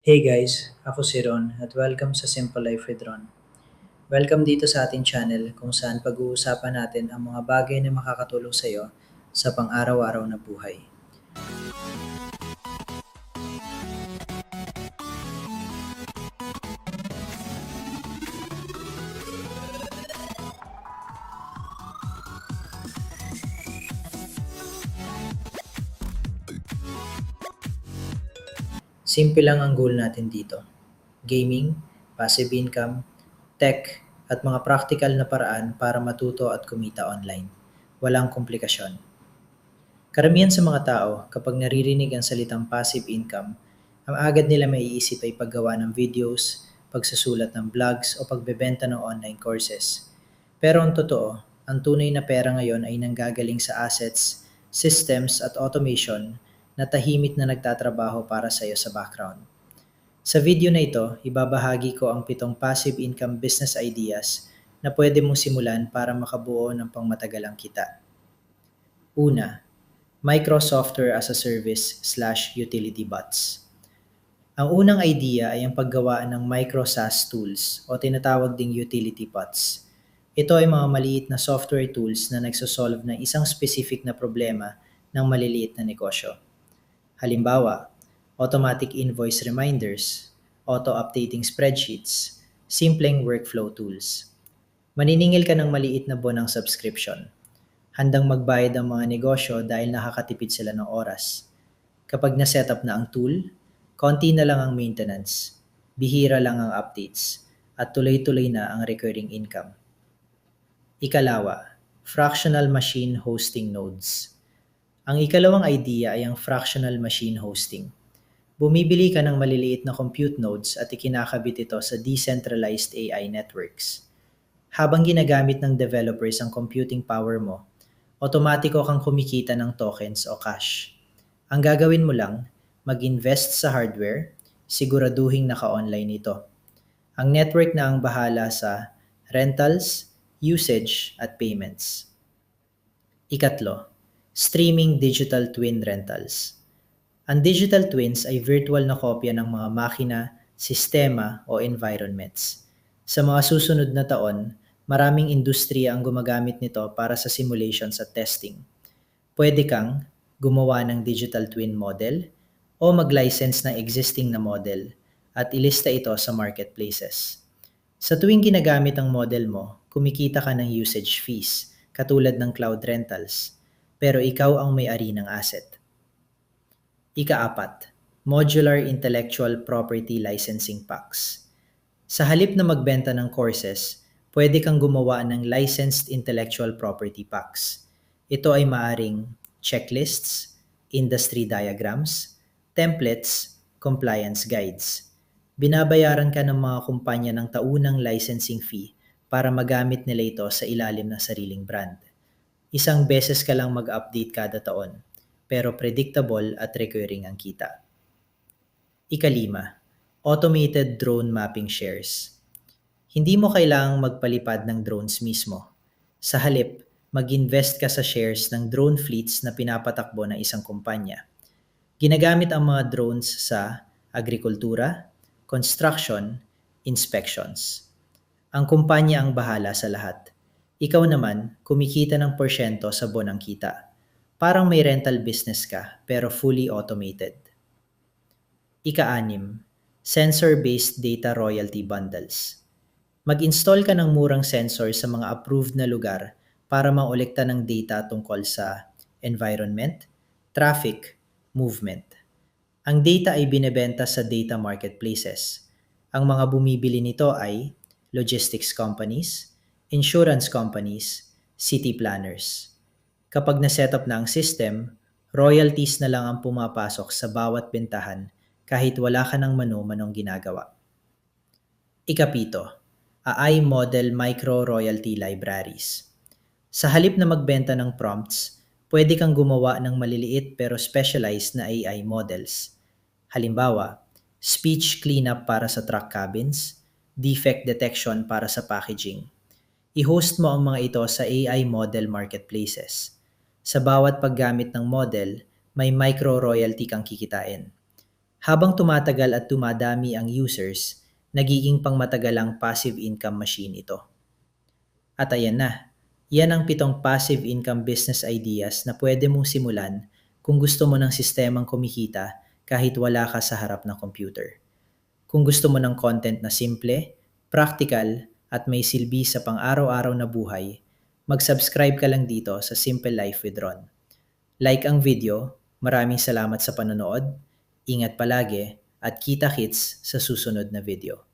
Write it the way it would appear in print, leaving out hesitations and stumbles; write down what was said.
Hey guys, ako si Ron at welcome sa Simple Life with Ron. Welcome dito sa ating channel kung saan pag-uusapan natin ang mga bagay na makakatulong sa iyo sa pang-araw-araw na buhay. Simple lang ang goal natin dito. Gaming, passive income, tech, at mga practical na paraan para matuto at kumita online. Walang komplikasyon. Karamihan sa mga tao, kapag naririnig ang salitang passive income, ang agad nila maiisip ay paggawa ng videos, pagsusulat ng vlogs o pagbebenta ng online courses. Pero ang totoo, ang tunay na pera ngayon ay nanggagaling sa assets, systems at automation na tahimik na nagtatrabaho para sa iyo sa background. Sa video na ito, ibabahagi ko ang 7 passive income business ideas na pwede mong simulan para makabuo ng pangmatagalang kita. Una, Micro Software as a Service/Utility Bots. Ang unang idea ay ang paggawa ng micro SaaS tools o tinatawag ding utility bots. Ito ay mga maliit na software tools na nagsosolve ng isang specific na problema ng maliliit na negosyo. Halimbawa, automatic invoice reminders, auto-updating spreadsheets, simpleng workflow tools. Maniningil ka ng maliit na buwanang subscription. Handang magbayad ang mga negosyo dahil nakakatipid sila ng oras. Kapag na-setup na ang tool, konti na lang ang maintenance, bihira lang ang updates, at tuloy-tuloy na ang recurring income. Ikalawa, fractional machine hosting nodes. Ang ikalawang idea ay ang fractional machine hosting. Bumibili ka ng maliliit na compute nodes at ikinakabit ito sa decentralized AI networks. Habang ginagamit ng developers ang computing power mo, otomatiko kang kumikita ng tokens o cash. Ang gagawin mo lang, mag-invest sa hardware, siguraduhing naka-online ito. Ang network na ang bahala sa rentals, usage, at payments. Ikatlo, streaming digital twin rentals. Ang digital twins ay virtual na kopya ng mga makina, sistema o environments. Sa mga susunod na taon, maraming industriya ang gumagamit nito para sa simulations at testing. Pwede kang gumawa ng digital twin model o mag-license ng existing na model at ilista ito sa marketplaces. Sa tuwing ginagamit ang model mo, kumikita ka ng usage fees katulad ng cloud rentals, pero ikaw ang may-ari ng asset. Ika-4, Modular Intellectual Property Licensing Packs. Sa halip na magbenta ng courses, pwede kang gumawa ng licensed intellectual property packs. Ito ay maaring checklists, industry diagrams, templates, compliance guides. Binabayaran ka ng mga kumpanya ng taunang licensing fee para magamit nila ito sa ilalim ng sariling brand. Isang beses ka lang mag-update kada taon, pero predictable at recurring ang kita. Ika-5, automated drone mapping shares. Hindi mo kailangang magpalipad ng drones mismo. Sa halip, mag-invest ka sa shares ng drone fleets na pinapatakbo ng isang kumpanya. Ginagamit ang mga drones sa agrikultura, construction, inspections. Ang kumpanya ang bahala sa lahat. Ikaw naman, kumikita ng porsyento sa buwanang kita. Parang may rental business ka, pero fully automated. Ika-6, sensor-based data royalty bundles. Mag-install ka ng murang sensor sa mga approved na lugar para maolekta ng data tungkol sa environment, traffic, movement. Ang data ay binebenta sa data marketplaces. Ang mga bumibili nito ay logistics companies, insurance companies, city planners. Kapag na-setup na ang system, royalties na lang ang pumapasok sa bawat bentahan kahit wala ka ng mano-manong ginagawa. Ika-7, AI Model Micro Royalty Libraries. Sa halip na magbenta ng prompts, pwede kang gumawa ng maliliit pero specialized na AI models. Halimbawa, speech cleanup para sa truck cabins, defect detection para sa packaging. I-host mo ang mga ito sa AI model marketplaces. Sa bawat paggamit ng model, may micro royalty kang kikitain. Habang tumatagal at dumadami ang users, nagiging pangmatagalang passive income machine ito. At ayan na, yan ang 7 passive income business ideas na pwede mong simulan kung gusto mo ng sistemang kumikita kahit wala ka sa harap ng computer. Kung gusto mo ng content na simple, practical, at may silbi sa pang-araw-araw na buhay, mag-subscribe ka lang dito sa Simple Life with Ron. Like ang video, maraming salamat sa panonood, ingat palagi, at kita-kits sa susunod na video.